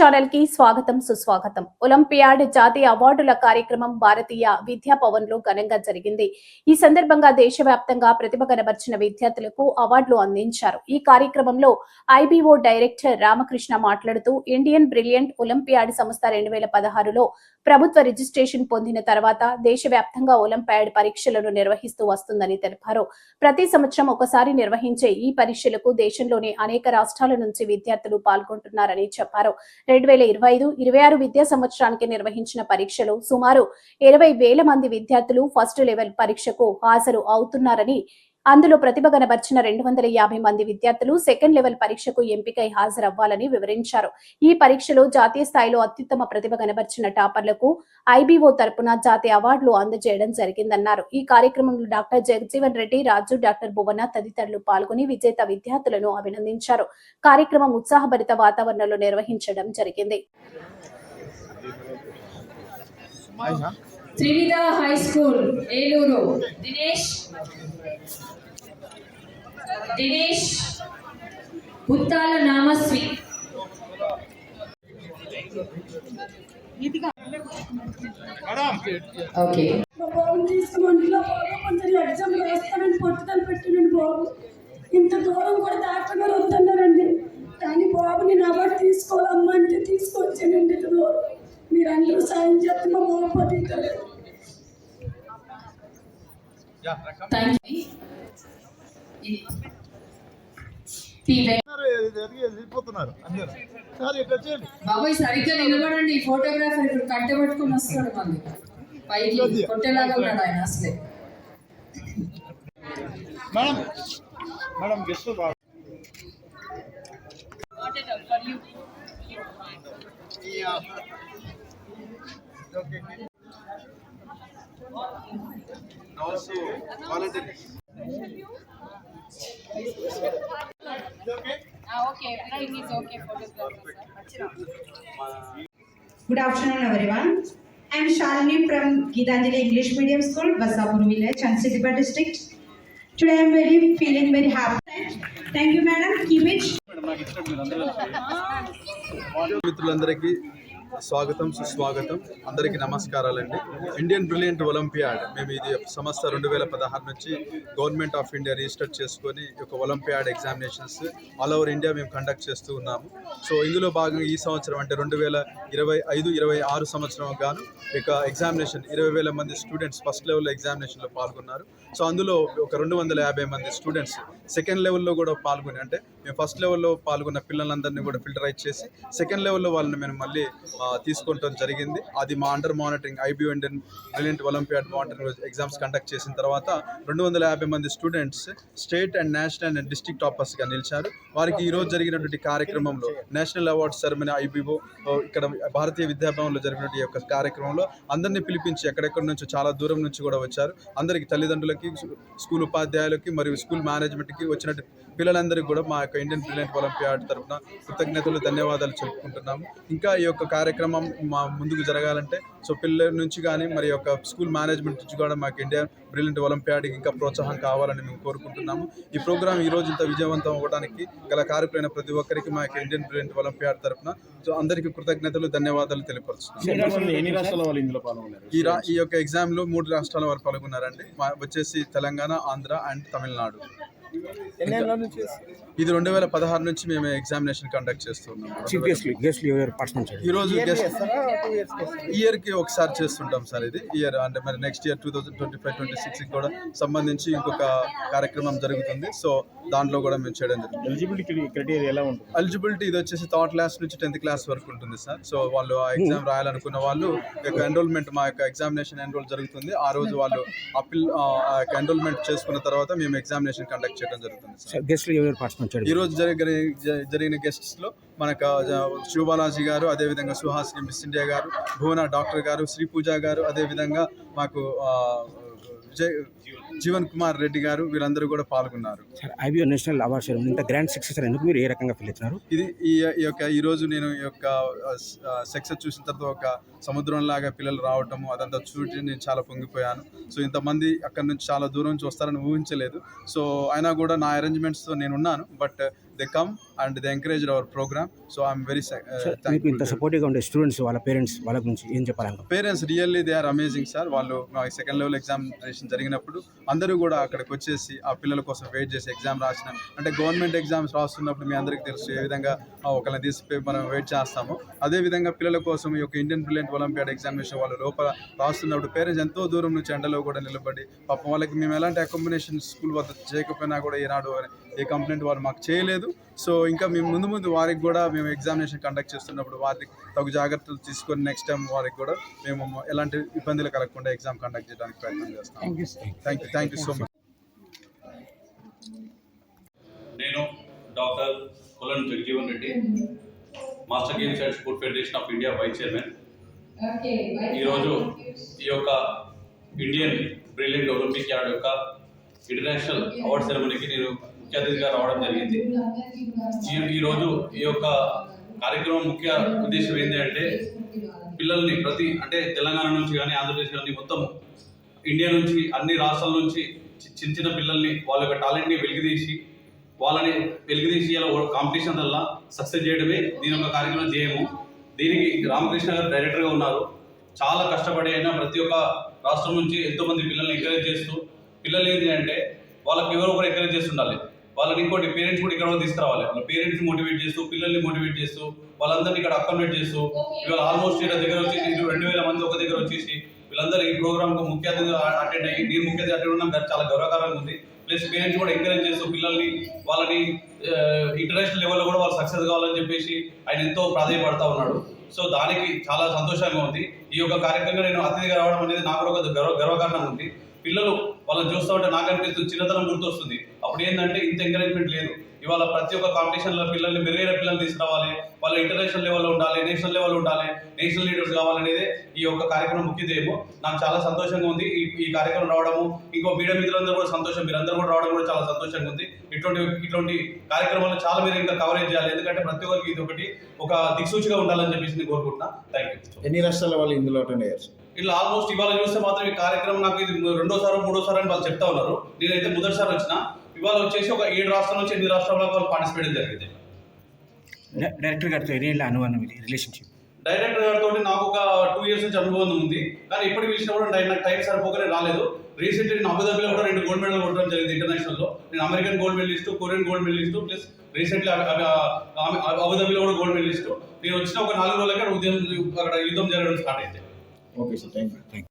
Channel కి స్వాగతం సుస్వాగతం. ఒలింపియాడ్ జాతీయ అవార్డుల కార్యక్రమం భారతీయ విద్యా భవన్ లో ఘనంగా జరిగింది. ఈ సందర్భంగా దేశవ్యాప్తంగా ప్రతిభ కనబర్చిన విద్యార్థులకు అవార్డులు అందించారు. ఈ కార్యక్రమంలో ఐబీఓ డైరెక్టర్ రామకృష్ణ మాట్లాడుతూ ఇండియన్ బ్రిలియంట్ ఒలింపియాడ్ సంస్థ 2016లో ప్రభుత్వ రిజిస్ట్రేషన్ పొందిన తర్వాత దేశవ్యాప్తంగా ఒలింపియాడ్ పరీక్షలను నిర్వహిస్తూ వస్తుందని తెలిపారు. ప్రతి సంవత్సరం ఒకసారి నిర్వహించే ఈ పరీక్షలకు దేశంలోని అనేక రాష్ట్రాల నుంచి విద్యార్థులు పాల్గొంటున్నారని చెప్పారు. 2025-26 విద్యా సంవత్సరానికి నిర్వహించిన పరీక్షలో సుమారు 20,000 మంది విద్యార్థులు ఫస్ట్ లెవెల్ పరీక్షకు హాజరు అవుతున్నారని, అందులో ప్రతిభ కనబర్చిన 250 మంది విద్యార్థులు సెకండ్ లెవెల్ పరీక్షకు ఎంపికై హాజరవ్వాలని వివరించారు. ఈ పరీక్షలో జాతీయ స్థాయిలో అత్యుత్తమ ప్రతిభ కనబర్చిన టాపర్లకు ఐబీఓ తరపున జాతీయ అవార్డులు అందజేయడం జరిగిందన్నారు. ఈ కార్యక్రమంలో డాక్టర్ జగజీవన్ రెడ్డి, రాజు, డాక్టర్ భువన తదితరులు పాల్గొని విజేత విద్యార్థులను అభినందించారు. కార్యక్రమం ఉత్సాహభరిత వాతావరణంలో నిర్వహించడం జరిగింది. Trividha high school Eluru Dinesh Puttala Namaswi. Okay, మా బాబుని తీసుకోండి. ఇలా బాబు కొంచెం ఎగ్జామ్ వేస్తానని పట్టుదల పెట్టినండి. బాబు ఇంత దూరం కూడా డాక్టర్ గారు వద్దన్నారండి, కానీ బాబు నేను అవార్డు తీసుకోవాలమ్మా అంటే తీసుకొచ్చానండి. మీరు అందరూ సాయం చేస్తే మా బాబు పట్టుకోలేదు. బాబాయ్ సరిగ్గా నిలబడండి. ఫోటోగ్రాఫర్ ఇప్పుడు కట్టె పట్టుకుని వస్తాడు, మళ్ళీ పైకి కొట్టేలాగా ఉన్నాడు ఆయన. అసలే madam guest Good afternoon, everyone. I am Shalini from Geetanjali English Medium School, Basapur village, Chansidipa district. Today I am feeling very happy. Thank you, madam. Keep it. మిత్రులందరికీ స్వాగతం సుస్వాగతం. అందరికీ నమస్కారాలండి. ఇండియన్ బ్రిలియంట్ ఒలింపియాడ్ మేము ఇది సంస్థ 2016 నుంచి government of India register చేసుకొని ఒక olympiad examinations all over India మేము కండక్ట్ చేస్తూ ఉన్నాము. సో ఇందులో భాగంగా ఈ సంవత్సరం అంటే 2025-26 సంవత్సరం గాను ఇక ఎగ్జామినేషన్ 20,000 మంది స్టూడెంట్స్ ఫస్ట్ లెవెల్ ఎగ్జామినేషన్లో పాల్గొన్నారు. సో అందులో ఒక 250 మంది స్టూడెంట్స్ సెకండ్ లెవెల్లో కూడా పాల్గొని, అంటే మేము ఫస్ట్ లెవెల్లో పాల్గొన్న పిల్లలందరినీ కూడా ఫిల్టరైజ్ చేసి సెకండ్ లెవెల్లో వాళ్ళని మేము మళ్ళీ తీసుకోవడం జరిగింది. అది మా under monitoring IBO Indian brilliant olympiad monitoring exams conduct చేసిన తర్వాత 250 మంది students state and national and district టాపర్స్గా నిలిచారు. వారికి ఈరోజు జరిగినటువంటి కార్యక్రమంలో నేషనల్ అవార్డ్స్ సెరమనీ ఐబీఓ ఇక్కడ భారతీయ విద్యాభవన్లో జరిగినటువంటి యొక్క కార్యక్రమంలో అందరినీ పిలిపించి ఎక్కడెక్కడి నుంచి చాలా దూరం నుంచి కూడా వచ్చారు. అందరికీ తల్లిదండ్రులకి, స్కూల్ ఉపాధ్యాయులకి మరియు స్కూల్ మేనేజ్మెంట్కి వచ్చినట్టు పిల్లలందరికీ కూడా మా యొక్క ఇండియన్ బ్రిలియంట్ ఒలింపియాడ్ తరఫున కృతజ్ఞతలు, ధన్యవాదాలు చెప్పుకుంటున్నాము. ఇంకా ఈ యొక్క కార్యక్రమం మా ముందుకు జరగాలంటే సో పిల్లల నుంచి కానీ మరి యొక్క స్కూల్ మేనేజ్మెంట్ నుంచి కూడా మాకు ఇండియన్ బ్రిలియంట్ ఒలింపియాడ్కి ఇంకా ప్రోత్సాహం కావాలని మేము కోరుకుంటున్నాము. ఈ ప్రోగ్రామ్ ఈరోజు ఇంత విజయవంతం అవ్వడానికి గల కారకులైన ప్రతి ఒక్కరికి మా యొక్క ఇండియన్ బ్రిలియంట్ ఒలింపియాడ్ తరఫున సో అందరికీ కృతజ్ఞతలు, ధన్యవాదాలు తెలియపరుస్తున్నాము. ఈ యొక్క ఎగ్జామ్లో 3 రాష్ట్రాల వారు పాల్గొన్నారండి. వచ్చేసి తెలంగాణ, ఆంధ్ర అండ్ తమిళనాడు. ఇది 2016 నుంచి మేము ఎగ్జామినేషన్ కండక్ట్ చేస్తున్నాం. ఈరోజు ఇయర్కి ఒకసారి చేస్తుంటాం సార్. ఇది ఇయర్ అంటే మరి నెక్స్ట్ ఇయర్ 2025-26 కూడా సంబంధించి ఇంకొక కార్యక్రమం జరుగుతుంది. సో దాంట్లో కూడా మేము చేయడం జరుగుతుంది. ఎలిజిబిలిటీ ఇది వచ్చేసి 3rd క్లాస్ నుంచి 10th క్లాస్ వరకు ఉంటుంది సార్. సో వాళ్ళు ఆ ఎగ్జామ్ రాయాలనుకున్న వాళ్ళు యొక్క ఎన్రోల్మెంట్ మా యొక్క ఎగ్జామినేషన్ ఎన్రోల్ జరుగుతుంది. ఆ రోజు వాళ్ళు ఎన్రోల్మెంట్ చేసుకున్న తర్వాత మేము ఎగ్జామినేషన్ కండక్ట్ చేయడం జరుగుతుంది సార్. ఈ రోజు జరిగిన గెస్ట్స్ లో మనకు శివబాలాజీ గారు, అదేవిధంగా సుహాసిని మిస్ ఇండియా గారు, భువన డాక్టర్ గారు, శ్రీ పూజ గారు, అదేవిధంగా మాకు జీవన్ కుమార్ రెడ్డి గారు, వీళ్ళందరూ కూడా పాల్గొన్నారు. ఐబీఓ నేషనల్ అవార్డ్స్ ఇంత గ్రాండ్ సక్సెస్ ఎందుకు మీరు ఏ రకంగా ఫీల్ అవుతున్నారు? ఇది ఈ రోజు నేను ఈ యొక్క సక్సెస్ చూసిన తర్వాత ఒక సముద్రం లాగా పిల్లలు రావటము అదంతా చూసి నేను చాలా పొంగిపోయాను. సో ఇంతమంది అక్కడ నుంచి చాలా దూరం నుంచి వస్తారని ఊహించలేదు. సో అయినా కూడా నా అరేంజ్మెంట్స్తో నేను ఉన్నాను. But they come and they encourage our program. So I'm very మీకు ఇంత థ్యాంక్ఫుల్. సపోర్టివ్గా ఉండే స్టూడెంట్స్ వాళ్ళ పేరెంట్స్ వాళ్ళ గురించి ఏం చెప్పాలి? Parents really they are amazing sir. వాళ్ళు మా సెకండ్ లెవెల్ ఎగ్జామినేషన్ జరిగినప్పుడు అందరూ కూడా అక్కడికి వచ్చేసి ఆ పిల్లల కోసం వెయిట్ చేసి ఎగ్జామ్ రాసిన, అంటే గవర్నమెంట్ ఎగ్జామ్స్ రాస్తున్నప్పుడు మీ అందరికీ తెలుసు ఏ విధంగా ఒకళ్ళని తీసిపోయి మనం వెయిట్ చేస్తాము. అదేవిధంగా పిల్లల కోసం ఈ యొక్క ఇండియన్ బ్రిలియంట్ ఒలింపియాడ్ ఎగ్జామినేషన్ వాళ్ళు లోపల రాస్తున్నప్పుడు పేరెంట్స్ ఎంతో దూరం నుంచి ఎండలో కూడా నిలబడి పాపం వాళ్ళకి మేము ఎలాంటి అకామిడేషన్ స్కూల్ వద్ద చేయకపోయినా కూడా ఈనాడు ఏ కంప్లైంట్ వాళ్ళు మాకు చేయలేదు. సో ఇంకా మేము ముందు వారికి కూడా మేము ఎగ్జామినేషన్ కండక్ట్ చేస్తున్నప్పుడు వారికి తగు జాగ్రత్తలు తీసుకొని నెక్స్ట్ టైం వారికి కూడా మేము ఎలాంటి ఇబ్బందులు కలగకుండా ఎగ్జామ్ కండక్ట్ చేయడానికి ప్రయత్నం చేస్తాం. Thank you so much. నేను doctor Kolan Jagajeevan Reddy, master games and sport federation of India vice chairman. ఈరోజు ఈ యొక్క ఇండియన్ బ్రిలియంట్ ఒలింపిక్ యార్డ్ యొక్క ఇంటర్నేషనల్ అవార్డ్ సెరమనీకి నేను ముఖ్య అతిథిగా రావడం జరిగింది. ఈరోజు ఈ యొక్క కార్యక్రమం ముఖ్య ఉద్దేశం ఏంటంటే పిల్లల్ని అంటే తెలంగాణ నుంచి కానీ ఆంధ్రప్రదేశ్ కానీ మొత్తం ఇండియా నుంచి అన్ని రాష్ట్రాల నుంచి చిన్న పిల్లల్ని వాళ్ళ యొక్క టాలెంట్ని వెలికితీసి ఇలా కాంపిటీషన్ వల్ల సక్సెస్ చేయడమే దీని యొక్క కార్యక్రమం ధ్యేయము. దీనికి రామకృష్ణ గారు డైరెక్టర్గా ఉన్నారు. చాలా కష్టపడి అయినా ప్రతి ఒక్క రాష్ట్రం నుంచి ఎంతోమంది పిల్లల్ని ఎంకరేజ్ చేస్తూ, పిల్లలు ఏంటి అంటే వాళ్ళకి ఎవరో ఒకరు ఎంకరేజ్ చేస్తుండాలి, వాళ్ళని ఇంకోటి పేరెంట్స్ కూడా ఇక్కడ తీసుకురావాలి. వాళ్ళ పేరెంట్స్ మోటివేట్ చేస్తూ, పిల్లల్ని మోటివేట్ చేస్తూ, వాళ్ళందరినీ ఇక్కడ అకామిడేట్ చేస్తూ, ఇవాళ ఆల్మోస్ట్ ఇక్కడ దగ్గర వచ్చి 2000 మంది ఒక దగ్గర వచ్చేసి వీళ్ళందరూ ఈ ప్రోగ్రామ్కు ముఖ్య అతిథిగా అటెండ్ అయ్యి నేను ముఖ్య అతిథి అటెండ్ ఉండడం చాలా గౌరవకరంగా ఉంది. ప్లస్ పేరెంట్స్ కూడా ఎంకరేజ్ చేస్తూ వాళ్ళని ఇంటర్నేషనల్ లెవెల్లో కూడా వాళ్ళు సక్సెస్ కావాలని చెప్పేసి ఆయన ఎంతో ప్రాధాన్యపడతా ఉన్నాడు. సో దానికి చాలా సంతోషంగా ఉంది. ఈ యొక్క కార్యక్రమంగా నేను అతిథిగా రావడం అనేది నాకు కూడా ఒక గర్వకారణంగా ఉంది. పిల్లలు వాళ్ళని చూస్తూ ఉంటే నాకు అనిపిస్తుంది చిన్నతనం గుర్తొస్తుంది. అప్పుడు ఏంటంటే ఇంత ఎంకరేజ్మెంట్ లేదు. ఇవాళ ప్రతి ఒక్క కాంపిటీషన్లో పిల్లల్ని మెరుగైన పిల్లల్ని తీసుకురావాలి, వాళ్ళు ఇంటర్నేషనల్ లెవెల్లో ఉండాలి, నేషనల్ లెవెల్లో ఉండాలి, నేషనల్ లీడర్స్ కావాలనేదే ఈ యొక్క కార్యక్రమం ముఖ్యదేమో. నాకు చాలా సంతోషంగా ఉంది ఈ కార్యక్రమం రావడము. ఇంకో మీడియా మిత్రులందరూ కూడా సంతోషం, మీరందరూ కూడా రావడం కూడా చాలా సంతోషంగా ఉంది. ఇటువంటి కార్యక్రమాలు చాలా మీరు ఇంకా కవరేజ్ చేయాలి, ఎందుకంటే ప్రతి ఒక్కరికి ఇది ఒక దిక్సూచిగా ఉండాలని చెప్పేసి నేను కోరుకుంటున్నా. Thank you. ఎన్ని రాష్ట్రాల వాళ్ళు ఇందులో అటెండ్ అయ్యారు? ఇట్లా ఆల్మోస్ట్ ఇవాళ చూస్తే మాత్రం ఈ కార్యక్రమం నాకు ఇది 2వ 3వ అని వాళ్ళు చెప్తా ఉన్నారు. నేనైతే మొదటిసారి వచ్చిన. ఇవాళ వచ్చేసి ఒక 7 రాష్ట్రాల నుంచి 8 రాష్ట్రాల వాళ్ళు పార్టిసిపేట్ జరిగింది. డైరెక్టర్ గారితో ఎన్ని అనుభవం ఇది రిలేషన్షిప్? డైరెక్టర్ గారితో నాకు ఒక 2 years నుంచి అనుభవం ఉంది. కానీ ఇప్పటికి పిలిచినా కూడా నాకు టైం సరిపోకనే రాలేదు. రీసెంట్లీ నేను అబుదాబిలో కూడా 2 gold medal కొట్టడం జరిగింది ఇంటర్నేషనల్లో. నేను American gold medallist, Korean gold medallist, plus recently అబుదాబిలో కూడా గోల్డ్ మెడలిస్ట్. నేను వచ్చిన ఒక 4 రోజులకే అక్కడ యుద్ధం జరగడం స్టార్ట్ అయింది. Okay sir, thank you.